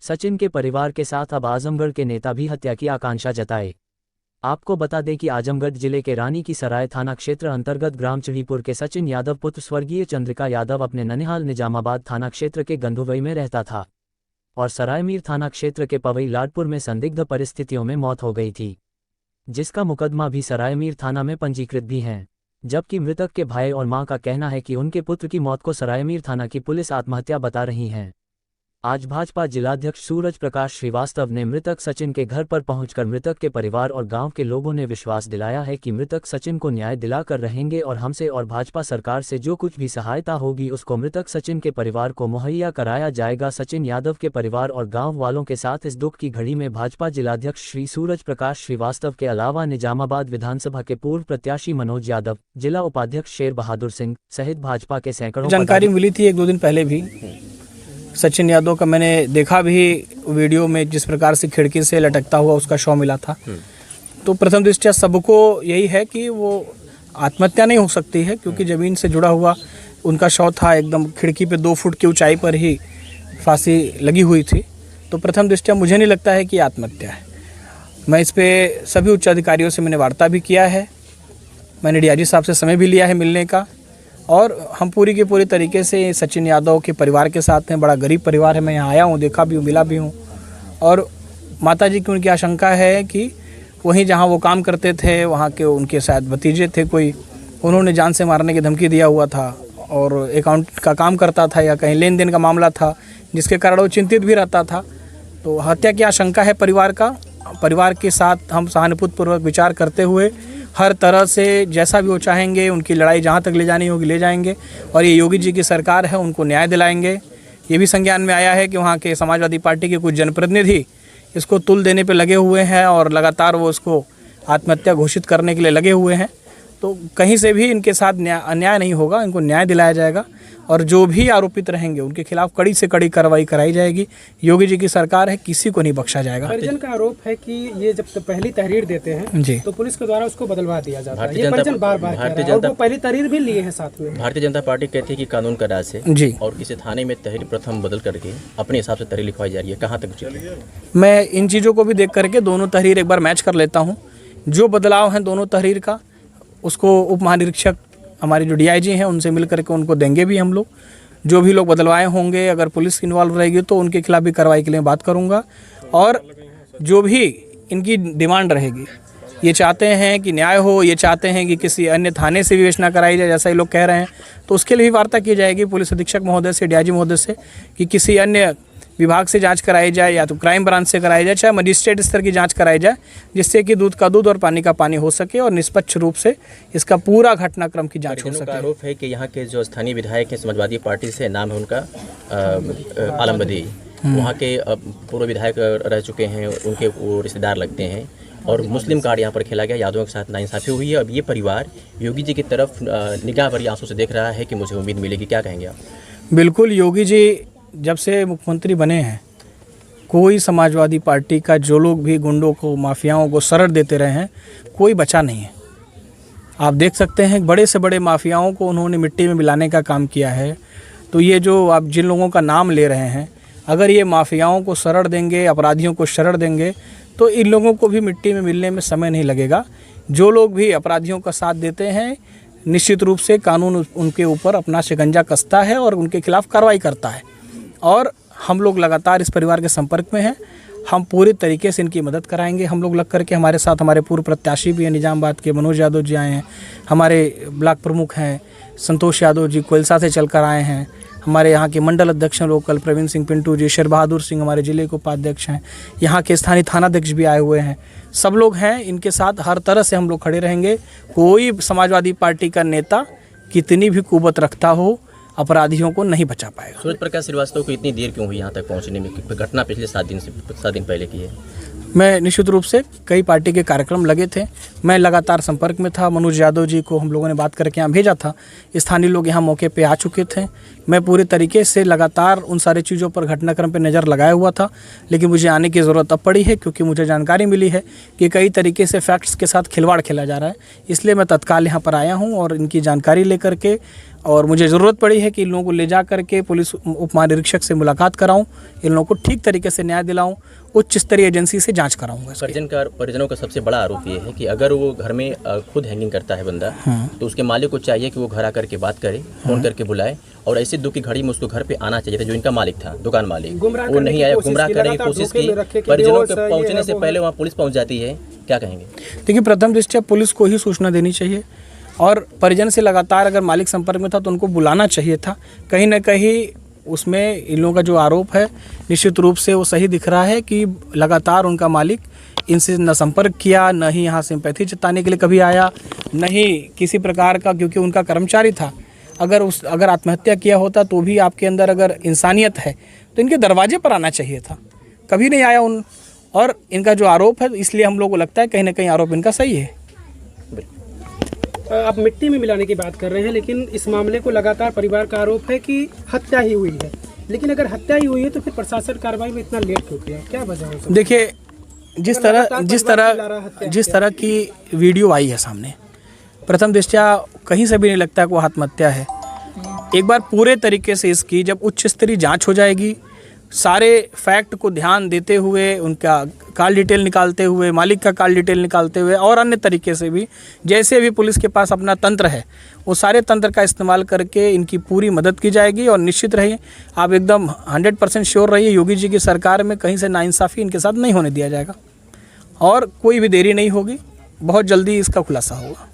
सचिन के परिवार के साथ अब आजमगढ़ के नेता भी हत्या की आकांक्षा जताए। आपको बता दें कि आजमगढ़ जिले के रानी की सराय थाना क्षेत्र अंतर्गत ग्राम चढ़ीपुर के सचिन यादव पुत्र स्वर्गीय चंद्रिका यादव अपने ननिहाल निजामाबाद थाना क्षेत्र के गंधुवई में रहता था और सरायमीर थाना क्षेत्र के पवई लाडपुर में संदिग्ध परिस्थितियों में मौत हो गई थी, जिसका मुकदमा भी सरायमीर थाना में पंजीकृत भी है। जबकि मृतक के भाई और मां का कहना है कि उनके पुत्र की मौत को सरायमीर थाना की पुलिस आत्महत्या बता रही है। आज भाजपा जिलाध्यक्ष सूरज प्रकाश श्रीवास्तव ने मृतक सचिन के घर पर पहुंचकर मृतक के परिवार और गांव के लोगों ने विश्वास दिलाया है कि मृतक सचिन को न्याय दिलाकर रहेंगे और हमसे और भाजपा सरकार से जो कुछ भी सहायता होगी उसको मृतक सचिन के परिवार को मुहैया कराया जाएगा। सचिन यादव के परिवार और गाँव वालों के साथ इस दुख की घड़ी में भाजपा जिलाध्यक्ष श्री सूरज प्रकाश श्रीवास्तव के अलावा निजामाबाद विधानसभा के पूर्व प्रत्याशी मनोज यादव, जिला उपाध्यक्ष शेर बहादुर सिंह सहित भाजपा के सैकड़ों जानकारी मिली थी 1-2 दिन पहले भी। सचिन यादव का मैंने देखा भी वीडियो में, जिस प्रकार से खिड़की से लटकता हुआ उसका शव मिला था। तो प्रथम दृष्टया सबको यही है कि वो आत्महत्या नहीं हो सकती है, क्योंकि ज़मीन से जुड़ा हुआ उनका शव था, एकदम खिड़की पे 2 फुट की ऊंचाई पर ही फांसी लगी हुई थी। तो प्रथम दृष्टया मुझे नहीं लगता है कि आत्महत्या है। मैं इस पर सभी उच्च अधिकारियों से मैंने वार्ता भी किया है, मैंने डीआईजी साहब से समय भी लिया है मिलने का, और हम पूरी के पूरी तरीके से सचिन यादव के परिवार के साथ हैं। बड़ा गरीब परिवार है, मैं यहाँ आया हूँ, देखा भी हूँ, मिला भी हूँ। और माताजी की उनकी आशंका है कि वहीं जहाँ वो काम करते थे वहाँ के उनके शायद भतीजे थे कोई, उन्होंने जान से मारने की धमकी दिया हुआ था और अकाउंट का काम करता था या कहीं लेन देन का मामला था, जिसके कारण वो चिंतित भी रहता था। तो हत्या की आशंका है परिवार का। परिवार के साथ हम सहानुभूतिपूर्वक विचार करते हुए हर तरह से जैसा भी वो चाहेंगे, उनकी लड़ाई जहाँ तक ले जानी होगी ले जाएंगे, और ये योगी जी की सरकार है, उनको न्याय दिलाएंगे। ये भी संज्ञान में आया है कि वहाँ के समाजवादी पार्टी के कुछ जनप्रतिनिधि इसको तुल देने पे लगे हुए हैं और लगातार वो उसको आत्महत्या घोषित करने के लिए लगे हुए हैं। तो कहीं से भी इनके साथ अन्याय नहीं होगा, इनको न्याय दिलाया जाएगा और जो भी आरोपित रहेंगे उनके खिलाफ कड़ी से कड़ी कार्रवाई कराई जाएगी। योगी जी की सरकार है, किसी को नहीं बख्शा जाएगा। परिजन का आरोप है कि ये जब पहली तहरीर देते हैं जी, तो पुलिस के द्वारा उसको बदलवा दिया जाता है। ये परिजन बार-बार कह रहा है और वो पहली तहरीर भी लिए हैं साथ में। भारतीय जनता पार्टी कहती है कि कानून का राज है जी, और किसी थाने में तहरीर प्रथम बदल करके अपने हिसाब से तहरीर लिखवाई जा रही है, कहाँ तक उचित है? मैं इन चीज़ों को भी देख करके दोनों तहरीर एक बार मैच कर लेता हूँ। जो बदलाव हैं दोनों तहरीर का, उसको उप महानिरीक्षक हमारे जो डीआईजी हैं उनसे मिल करके उनको देंगे भी हम लोग। जो भी लोग बदलवाए होंगे, अगर पुलिस इन्वॉल्व रहेगी तो उनके खिलाफ भी कार्रवाई के लिए बात करूंगा। और जो भी इनकी डिमांड रहेगी, ये चाहते हैं कि न्याय हो, ये चाहते हैं कि किसी अन्य थाने से विवेचना कराई जाए जैसा ये लोग कह रहे हैं, तो उसके लिए भी वार्ता की जाएगी पुलिस अधीक्षक महोदय से, डीआईजी महोदय से, कि किसी अन्य विभाग से जांच कराई जाए या तो क्राइम ब्रांच से कराई जाए, चाहे मजिस्ट्रेट स्तर की जांच कराई जाए, जिससे कि दूध का दूध और पानी का पानी हो सके और निष्पक्ष रूप से इसका पूरा घटनाक्रम की जांच हो सके। आरोप है कि यहाँ के जो स्थानीय विधायक हैं समाजवादी पार्टी से, नाम है उनका आलम बदी, वहाँ के पूर्व विधायक रह चुके हैं, उनके वो रिश्तेदार लगते हैं और मुस्लिम कार्ड यहाँ पर खेला गया, यादवों के साथ नाइंसाफ़ी हुई है। अब ये परिवार योगी जी की तरफ निगाह भरी आंसू से देख रहा है कि मुझे उम्मीद मिलेगी, क्या कहेंगे आप? बिल्कुल, योगी जी जब से मुख्यमंत्री बने हैं, कोई समाजवादी पार्टी का जो लोग भी गुंडों को, माफियाओं को शरण देते रहे हैं, कोई बचा नहीं है। आप देख सकते हैं बड़े से बड़े माफियाओं को उन्होंने मिट्टी में मिलाने का काम किया है। तो ये जो आप जिन लोगों का नाम ले रहे हैं, अगर ये माफियाओं को शरण देंगे, अपराधियों को शरण देंगे, तो इन लोगों को भी मिट्टी में मिलने में समय नहीं लगेगा। जो लोग भी अपराधियों का साथ देते हैं, निश्चित रूप से कानून उनके ऊपर अपना शिकंजा कसता है और उनके खिलाफ कार्रवाई करता है। और हम लोग लगातार इस परिवार के संपर्क में हैं, हम पूरी तरीके से इनकी मदद कराएंगे। हम लोग लग करके, हमारे साथ हमारे पूर्व प्रत्याशी भी हैं, निजामाबाद के मनोज यादव जी आए हैं, हमारे ब्लॉक प्रमुख हैं संतोष यादव जी कोयलसा से चलकर आए हैं, हमारे यहाँ के मंडल अध्यक्ष हैं लोकल प्रवीण सिंह पिंटू जी, शेर बहादुर सिंह हमारे जिले के उपाध्यक्ष हैं, यहाँ के स्थानीय थानाध्यक्ष भी आए हुए हैं। सब लोग हैं, इनके साथ हर तरह से हम लोग खड़े रहेंगे। कोई समाजवादी पार्टी का नेता कितनी भी कुवत रखता हो, अपराधियों को नहीं बचा पाएगा। सूरज प्रकाश श्रीवास्तव को इतनी देर क्यों हुई यहाँ तक पहुँचने में? घटना पिछले 7 दिन पहले की है। मैं निश्चित रूप से, कई पार्टी के कार्यक्रम लगे थे, मैं लगातार संपर्क में था। मनोज यादव जी को हम लोगों ने बात करके यहाँ भेजा था, स्थानीय लोग यहाँ मौके पे आ चुके थे। मैं पूरी तरीके से लगातार उन सारी चीज़ों पर, घटनाक्रम पे नज़र लगाया हुआ था, लेकिन मुझे आने की ज़रूरत अब पड़ी है क्योंकि मुझे जानकारी मिली है कि कई तरीके से फैक्ट्स के साथ खिलवाड़ खेला जा रहा है। इसलिए मैं तत्काल यहाँ पर आया हूँ और इनकी जानकारी लेकर के और मुझे ज़रूरत पड़ी है कि इन लोगों को ले जा करके पुलिस उप महानिरीक्षक से मुलाकात कराऊं, इन लोगों को ठीक तरीके से न्याय दिलाऊं, उच्च स्तरीय एजेंसी से जांच कराऊंगा। परिजनों का सबसे बड़ा आरोप ये है कि अगर वो घर में खुद हैंगिंग करता है बंदा, तो उसके मालिक को चाहिए कि वो घर आकर के बात करे, फोन करके बुलाए, और ऐसे दुख की घड़ी में उसको घर पे आना चाहिए था। जो इनका मालिक था, दुकान मालिक, वो नहीं आया, गुमराह करने की कोशिश की। परिजनों के पहुंचने से पहले वहाँ पुलिस पहुंच जाती है, क्या कहेंगे? देखिए, प्रथम दृष्टया पुलिस को ही सूचना देनी चाहिए, और परिजन से लगातार अगर मालिक संपर्क में था तो उनको बुलाना चाहिए था। कहीं ना कहीं उसमें इन लोगों का जो आरोप है निश्चित रूप से वो सही दिख रहा है कि लगातार उनका मालिक इनसे न संपर्क किया, न ही यहाँ सिंपैथी जताने के लिए कभी आया, न ही किसी प्रकार का, क्योंकि उनका कर्मचारी था। अगर आत्महत्या किया होता तो भी आपके अंदर अगर इंसानियत है तो इनके दरवाजे पर आना चाहिए था, कभी नहीं आया और इनका जो आरोप है, इसलिए हम लोग को लगता है कहीं ना कहीं आरोप इनका सही है। आप मिट्टी में मिलाने की बात कर रहे हैं, लेकिन इस मामले को लगातार परिवार का आरोप है कि हत्या ही हुई है। लेकिन अगर हत्या ही हुई है तो फिर प्रशासन कार्रवाई में इतना लेट क्यों किया, क्या वजह है? देखिए, जिस तरह की वीडियो आई है सामने, प्रथम दृष्टया कहीं से भी नहीं लगता है कि वो आत्महत्या है। एक बार पूरे तरीके से इसकी जब उच्च स्तरीय जांच हो जाएगी, सारे फैक्ट को ध्यान देते हुए, उनका कॉल डिटेल निकालते हुए, मालिक का कॉल डिटेल निकालते हुए, और अन्य तरीके से भी जैसे भी पुलिस के पास अपना तंत्र है, वो सारे तंत्र का इस्तेमाल करके इनकी पूरी मदद की जाएगी। और निश्चित रहिए, आप एकदम 100% श्योर रहिए, योगी जी की सरकार में कहीं से नाइंसाफ़ी इनके साथ नहीं होने दिया जाएगा, और कोई भी देरी नहीं होगी, बहुत जल्दी इसका खुलासा होगा।